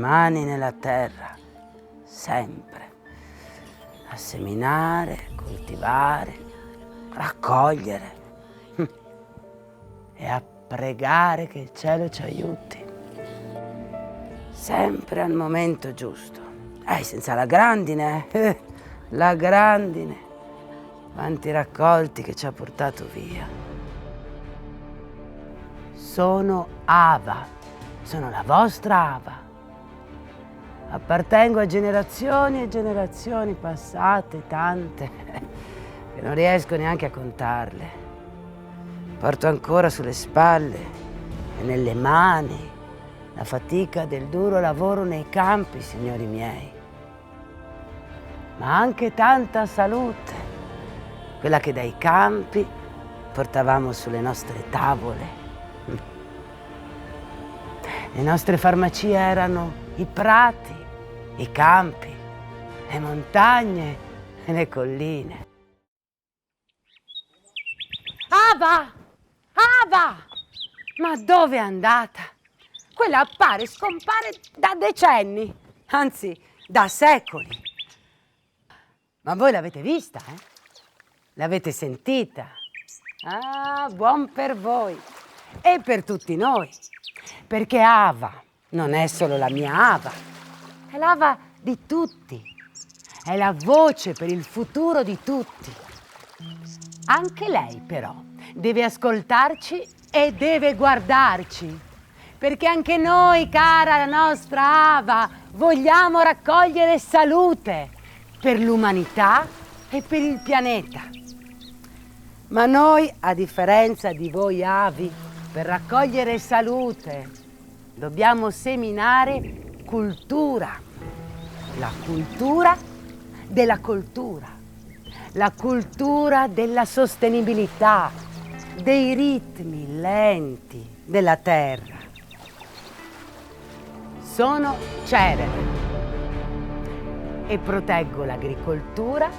mani nella terra, sempre, a seminare, coltivare, raccogliere e a pregare che il cielo ci aiuti, sempre al momento giusto. Senza la grandine, la grandine, quanti raccolti che ci ha portato via. Sono Ava, sono la vostra Ava. Appartengo a generazioni e generazioni passate, tante, che non riesco neanche a contarle. Porto ancora sulle spalle e nelle mani la fatica del duro lavoro nei campi, signori miei. Ma anche tanta salute, quella che dai campi portavamo sulle nostre tavole. Le nostre farmacie erano i prati, i campi, le montagne e le colline. Ava! Ava! Ma dove è andata? Quella appare, scompare da decenni, anzi da secoli. Ma voi l'avete vista, eh? L'avete sentita? Ah, buon per voi e per tutti noi, perché Ava non è solo la mia Ava, è l'Ava di tutti, è la voce per il futuro di tutti. Anche lei però deve ascoltarci e deve guardarci, perché anche noi, cara la nostra Ava, vogliamo raccogliere salute per l'umanità e per il pianeta. Ma noi, a differenza di voi avi, per raccogliere salute dobbiamo seminare cultura, la cultura della coltura, la cultura della sostenibilità, dei ritmi lenti della terra. Sono Cerere e proteggo l'agricoltura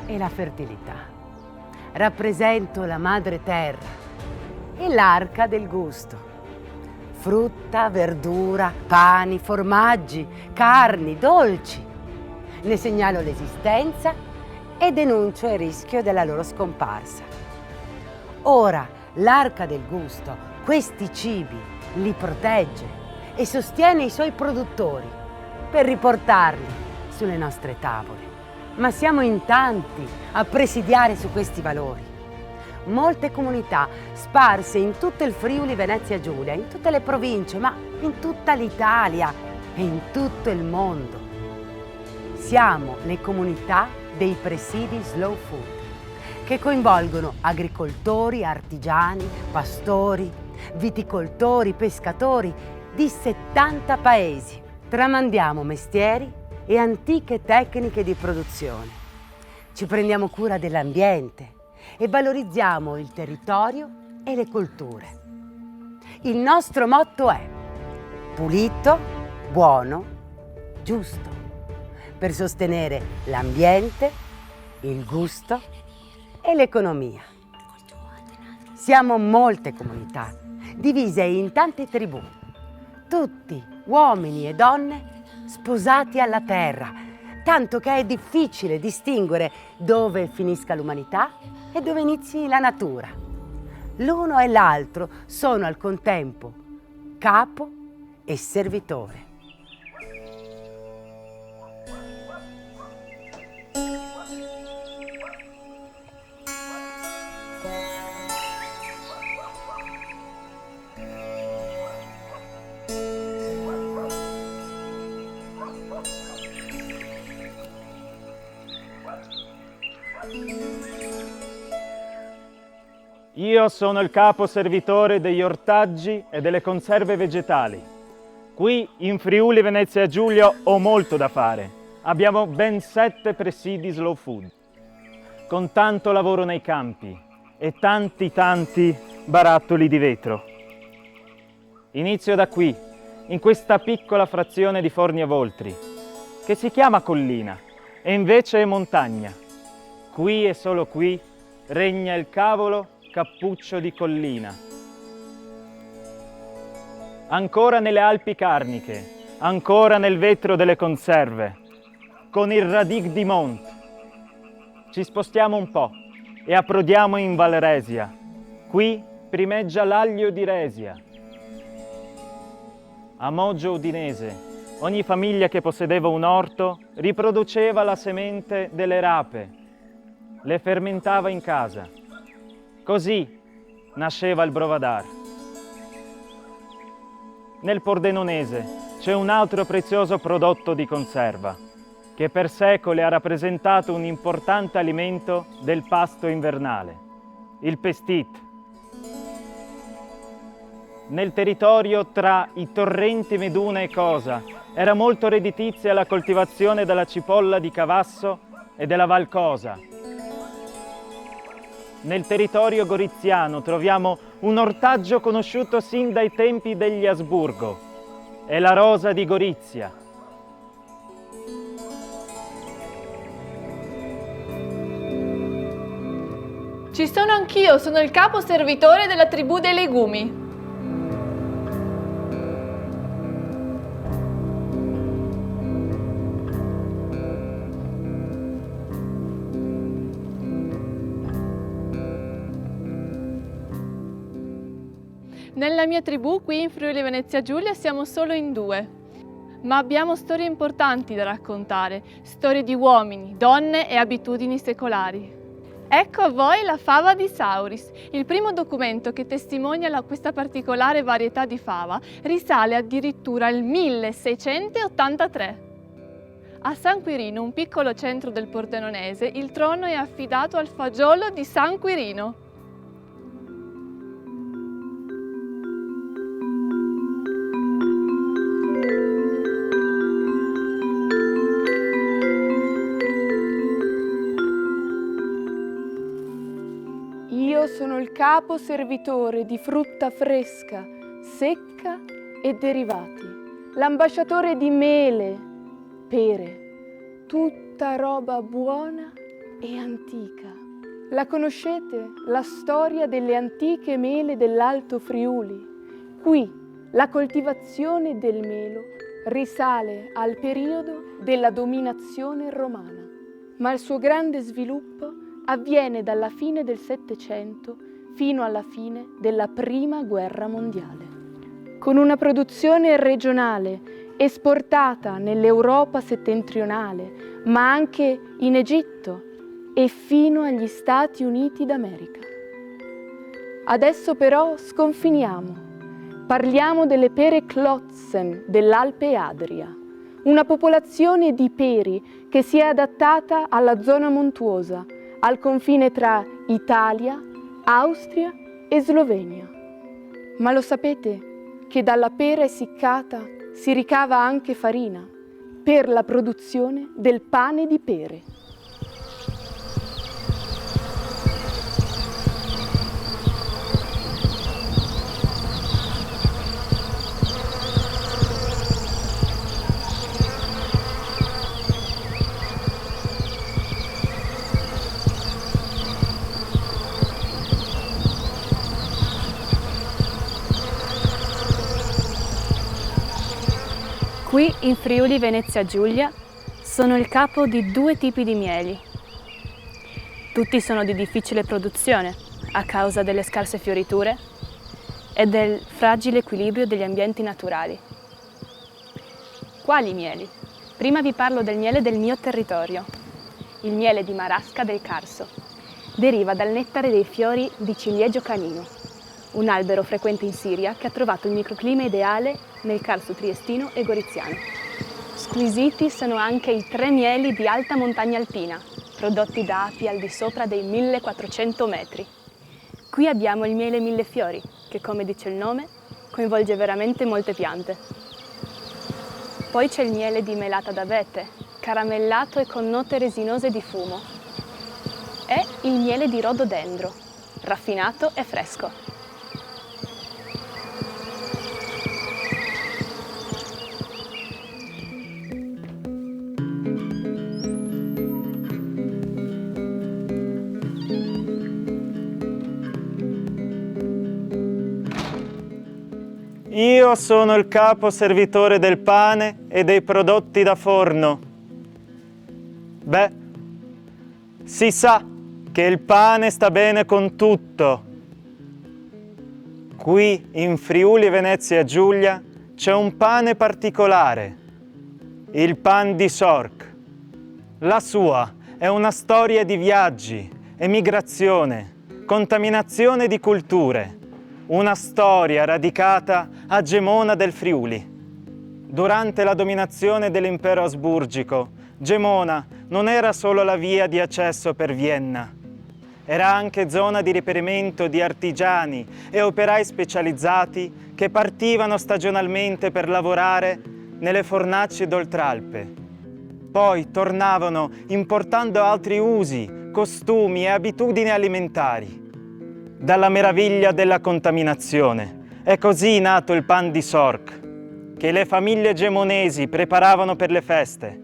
e la fertilità. Rappresento la madre terra e l'arca del gusto. Frutta, verdura, pani, formaggi, carni, dolci. Ne segnalo l'esistenza e denuncio il rischio della loro scomparsa. Ora, l'arca del gusto, questi cibi, li protegge e sostiene i suoi produttori per riportarli sulle nostre tavole. Ma siamo in tanti a presidiare su questi valori. Molte comunità sparse in tutto il Friuli Venezia Giulia, in tutte le province, ma in tutta l'Italia e in tutto il mondo. Siamo le comunità dei presidi slow food, che coinvolgono agricoltori, artigiani, pastori, viticoltori, pescatori di 70 paesi. Tramandiamo mestieri e antiche tecniche di produzione. Ci prendiamo cura dell'ambiente e valorizziamo il territorio e le colture. Il nostro motto è pulito, buono, giusto, per sostenere l'ambiente, il gusto e l'economia. Siamo molte comunità, divise in tante tribù, tutti uomini e donne sposati alla terra, tanto che è difficile distinguere dove finisca l'umanità e dove inizi la natura. L'uno e l'altro sono al contempo capo e servitore. Io sono il capo servitore degli ortaggi e delle conserve vegetali. Qui in Friuli Venezia Giulia ho molto da fare. Abbiamo ben 7 presidi slow food, con tanto lavoro nei campi e tanti barattoli di vetro. Inizio da qui, in questa piccola frazione di Forni e Voltri, che si chiama collina e invece è montagna. Qui e solo qui regna il cavolo cappuccio di collina. Ancora nelle Alpi Carniche, ancora nel vetro delle conserve, con il Radic di Mont. Ci spostiamo un po' e approdiamo in Valresia. Qui primeggia l'aglio di Resia. A Moggio Udinese, ogni famiglia che possedeva un orto riproduceva la semente delle rape, le fermentava in casa. Così nasceva il Brovadar. Nel Pordenonese c'è un altro prezioso prodotto di conserva, che per secoli ha rappresentato un importante alimento del pasto invernale, il pestit. Nel territorio tra i torrenti Meduna e Cosa era molto redditizia la coltivazione della cipolla di Cavasso e della Val Cosa. Nel territorio goriziano troviamo un ortaggio conosciuto sin dai tempi degli Asburgo, è la rosa di Gorizia. Ci sono anch'io, sono il capo servitore della tribù dei legumi. Nella mia tribù, qui in Friuli Venezia Giulia, siamo solo in 2, ma abbiamo storie importanti da raccontare, storie di uomini, donne e abitudini secolari. Ecco a voi la fava di Sauris. Il primo documento che testimonia questa particolare varietà di fava risale addirittura al 1683. A San Quirino, un piccolo centro del Pordenonese, il trono è affidato al fagiolo di San Quirino. Io sono il capo servitore di frutta fresca, secca e derivati, l'ambasciatore di mele, pere, tutta roba buona e antica. La conoscete, la storia delle antiche mele dell'Alto Friuli? Qui la coltivazione del melo risale al periodo della dominazione romana, ma il suo grande sviluppo avviene dalla fine del Settecento fino alla fine della Prima Guerra Mondiale. Con una produzione regionale esportata nell'Europa settentrionale, ma anche in Egitto e fino agli Stati Uniti d'America. Adesso però sconfiniamo. Parliamo delle pere Klotzen dell'Alpe Adria, una popolazione di peri che si è adattata alla zona montuosa, al confine tra Italia, Austria e Slovenia. Ma lo sapete che dalla pera essiccata si ricava anche farina per la produzione del pane di pere? Qui in Friuli Venezia Giulia sono il capo di 2 tipi di mieli. Tutti sono di difficile produzione a causa delle scarse fioriture e del fragile equilibrio degli ambienti naturali. Quali mieli? Prima vi parlo del miele del mio territorio, il miele di Marasca del Carso. Deriva dal nettare dei fiori di ciliegio canino, un albero frequente in Siria che ha trovato il microclima ideale nel Carso triestino e goriziano. Squisiti sono anche i 3 mieli di alta montagna alpina, prodotti da api al di sopra dei 1400 metri. Qui abbiamo il miele millefiori, che come dice il nome, coinvolge veramente molte piante. Poi c'è il miele di melata d'abete, caramellato e con note resinose di fumo. E il miele di rododendro, raffinato e fresco. Io Io sono il capo servitore del pane e dei prodotti da forno. Beh, si sa che il pane sta bene con tutto. Qui in Friuli Venezia Giulia c'è un pane particolare, il pan di Sorc. La sua è una storia di viaggi, emigrazione, contaminazione di culture, una storia radicata a Gemona del Friuli. Durante la dominazione dell'impero asburgico, Gemona non era solo la via di accesso per Vienna, era anche zona di riperimento di artigiani e operai specializzati che partivano stagionalmente per lavorare nelle fornaci d'Oltralpe. Poi tornavano importando altri usi, costumi e abitudini alimentari. Dalla meraviglia della contaminazione è così nato il pan di Sorc, che le famiglie gemonesi preparavano per le feste.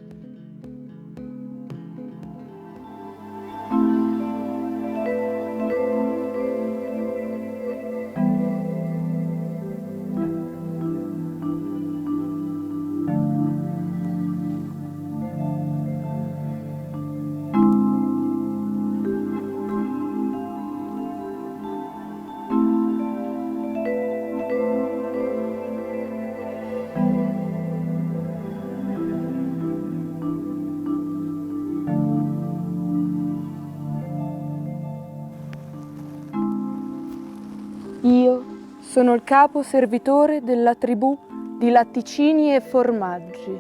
Io sono il capo servitore della tribù di latticini e formaggi.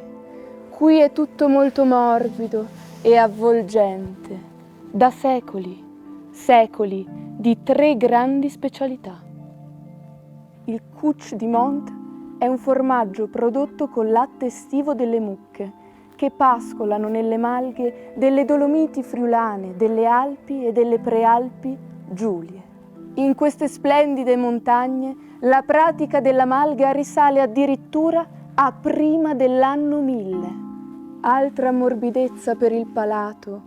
Qui è tutto molto morbido e avvolgente, da secoli, secoli di 3 grandi specialità. Il Cuch di Mont è un formaggio prodotto col latte estivo delle mucche che pascolano nelle malghe delle Dolomiti friulane, delle Alpi e delle Prealpi Giulie. In queste splendide montagne la pratica della malga risale addirittura a prima dell'anno 1000. Altra morbidezza per il palato,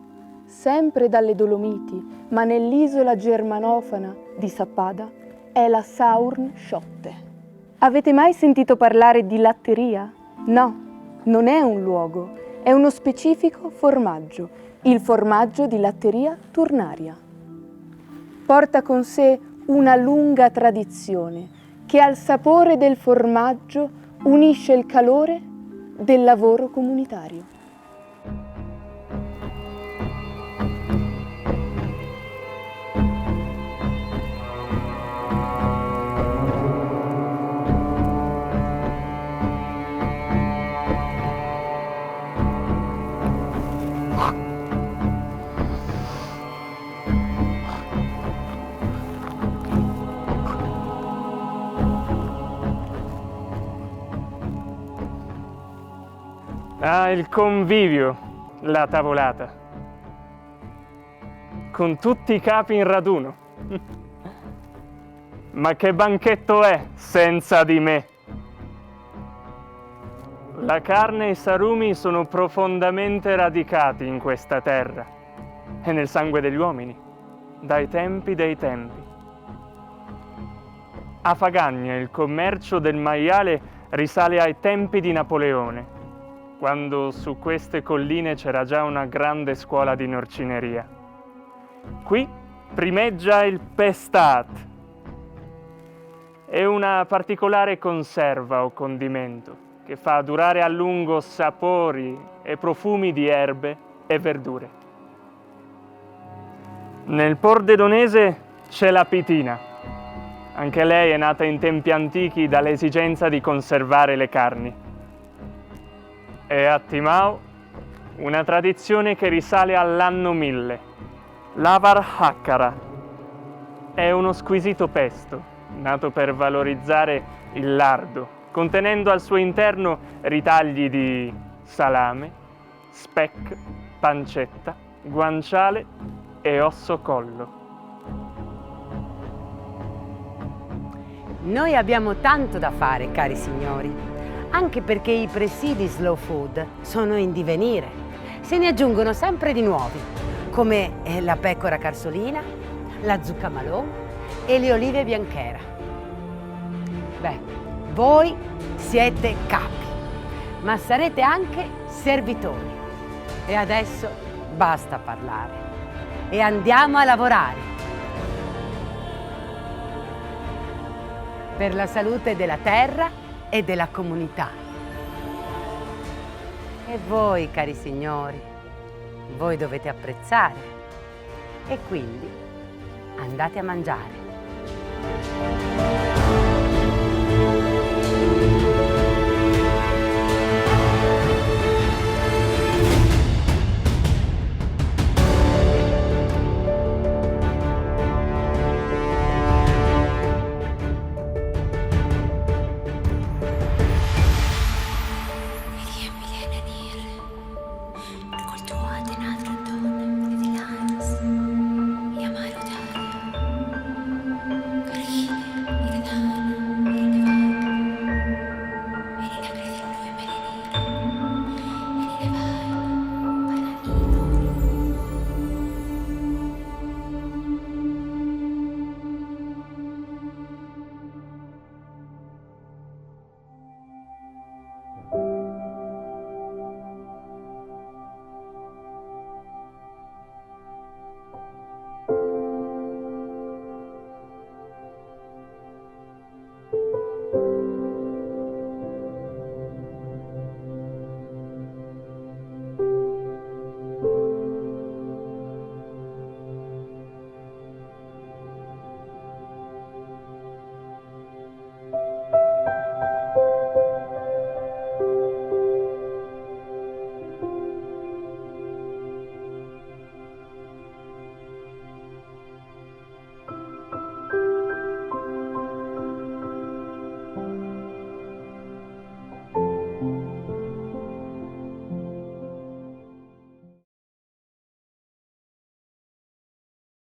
sempre dalle Dolomiti, ma nell'isola germanofana di Sappada, è la Saurn Schotte. Avete mai sentito parlare di latteria? No, non è un luogo, è uno specifico formaggio, il formaggio di latteria Turnaria. Porta con sé una lunga tradizione che al sapore del formaggio unisce il calore del lavoro comunitario. Ah, il convivio, la tavolata, con tutti i capi in raduno. Ma che banchetto è senza di me? La carne e i sarumi sono profondamente radicati in questa terra e nel sangue degli uomini, dai tempi dei tempi. A Fagagna il commercio del maiale risale ai tempi di Napoleone, quando su queste colline c'era già una grande scuola di norcineria. Qui primeggia il pestat. È una particolare conserva o condimento che fa durare a lungo sapori e profumi di erbe e verdure. Nel Pordenonese c'è la pitina. Anche lei è nata in tempi antichi dall'esigenza di conservare le carni. E a Timau una tradizione che risale all'anno 1000. L'avar hakkara è uno squisito pesto, nato per valorizzare il lardo, contenendo al suo interno ritagli di salame, speck, pancetta, guanciale e osso collo. Noi abbiamo tanto da fare, cari signori, anche perché i presidi slow food sono in divenire. Se ne aggiungono sempre di nuovi, come la pecora carsolina, la zucca malone e le olive bianchera. Beh, Voi siete capi, ma sarete anche servitori. E adesso basta parlare e andiamo a lavorare. Per la salute della terra e della comunità. E voi, cari signori, voi dovete apprezzare e quindi andate a mangiare.